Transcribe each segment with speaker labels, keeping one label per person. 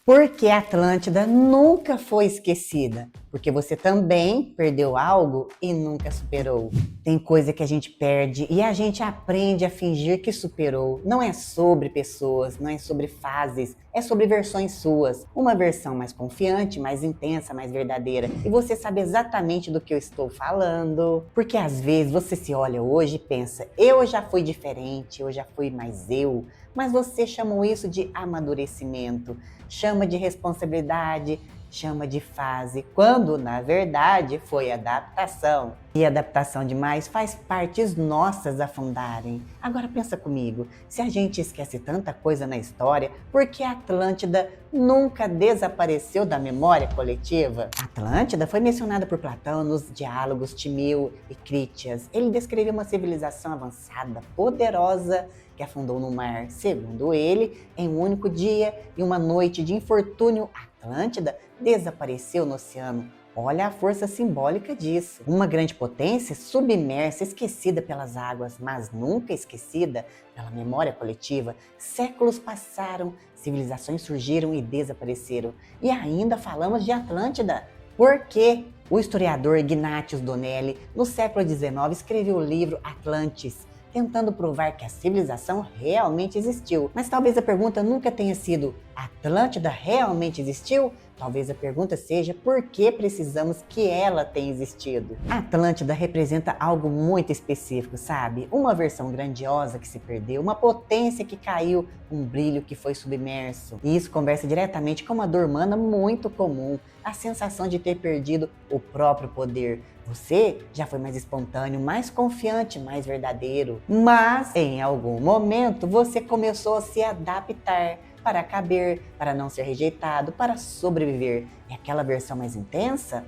Speaker 1: Porque a Atlântida nunca foi esquecida. Porque você também perdeu algo e nunca superou. Tem coisa que a gente perde e a gente aprende a fingir que superou. Não é sobre pessoas, não é sobre fases, é sobre versões suas. Uma versão mais confiante, mais intensa, mais verdadeira. E você sabe exatamente do que eu estou falando. Porque às vezes você se olha hoje e pensa, eu já fui diferente, eu já fui mais eu. Mas você chamou isso de amadurecimento, chama de responsabilidade, chama de fase, quando na verdade foi adaptação. E adaptação demais faz partes nossas afundarem. Agora pensa comigo, se a gente esquece tanta coisa na história, por que a Atlântida nunca desapareceu da memória coletiva? A Atlântida foi mencionada por Platão nos diálogos Timeu e Crítias. Ele descreveu uma civilização avançada, poderosa, que afundou no mar, segundo ele, em um único dia e uma noite de infortúnio. Atlântida desapareceu no oceano. Olha a força simbólica disso. Uma grande potência submersa, esquecida pelas águas, mas nunca esquecida pela memória coletiva. Séculos passaram, civilizações surgiram e desapareceram. E ainda falamos de Atlântida. Por quê? O historiador Ignatius Donelli, no século XIX, escreveu o livro Atlantis, tentando provar que a civilização realmente existiu. Mas talvez a pergunta nunca tenha sido: Atlântida realmente existiu? Talvez a pergunta seja: por que precisamos que ela tenha existido? A Atlântida representa algo muito específico, sabe? Uma versão grandiosa que se perdeu, uma potência que caiu, um brilho que foi submerso. E isso conversa diretamente com uma dor humana muito comum, a sensação de ter perdido o próprio poder. Você já foi mais espontâneo, mais confiante, mais verdadeiro. Mas, em algum momento, você começou a se adaptar para caber, para não ser rejeitado, para sobreviver. E aquela versão mais intensa,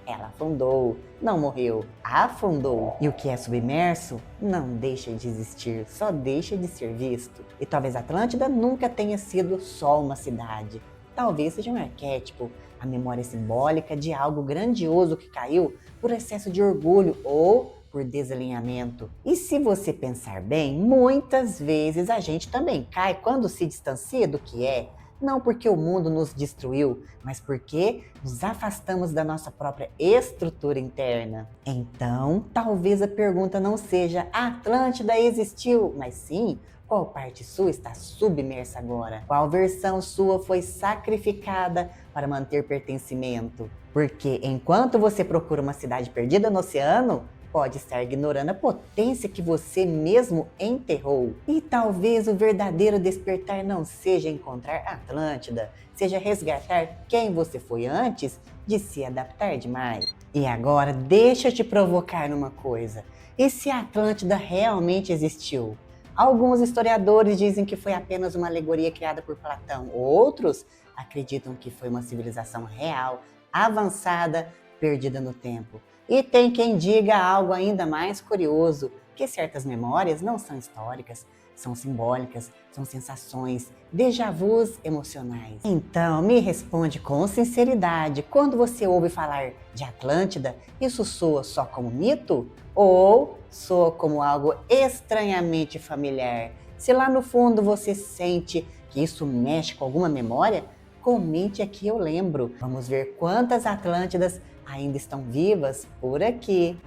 Speaker 1: ela afundou, não morreu, afundou. E o que é submerso não deixa de existir, só deixa de ser visto. E talvez Atlântida nunca tenha sido só uma cidade. Talvez seja um arquétipo, a memória simbólica de algo grandioso que caiu por excesso de orgulho ou por desalinhamento. E se você pensar bem, muitas vezes a gente também cai quando se distancia do que é. Não porque o mundo nos destruiu, mas porque nos afastamos da nossa própria estrutura interna. Então, talvez a pergunta não seja: a Atlântida existiu, mas sim: qual parte sua está submersa agora? Qual versão sua foi sacrificada para manter pertencimento? Porque enquanto você procura uma cidade perdida no oceano, pode estar ignorando a potência que você mesmo enterrou. E talvez o verdadeiro despertar não seja encontrar a Atlântida, seja resgatar quem você foi antes de se adaptar demais. E agora deixa eu te provocar numa coisa. E se a Atlântida realmente existiu? Alguns historiadores dizem que foi apenas uma alegoria criada por Platão. Outros acreditam que foi uma civilização real, avançada, perdida no tempo. E tem quem diga algo ainda mais curioso, que certas memórias não são históricas, são simbólicas, são sensações, déjà vus emocionais. Então, me responde com sinceridade, quando você ouve falar de Atlântida, isso soa só como mito? Ou soa como algo estranhamente familiar? Se lá no fundo você sente que isso mexe com alguma memória, comente aqui, eu lembro. Vamos ver quantas Atlântidas ainda estão vivas por aqui.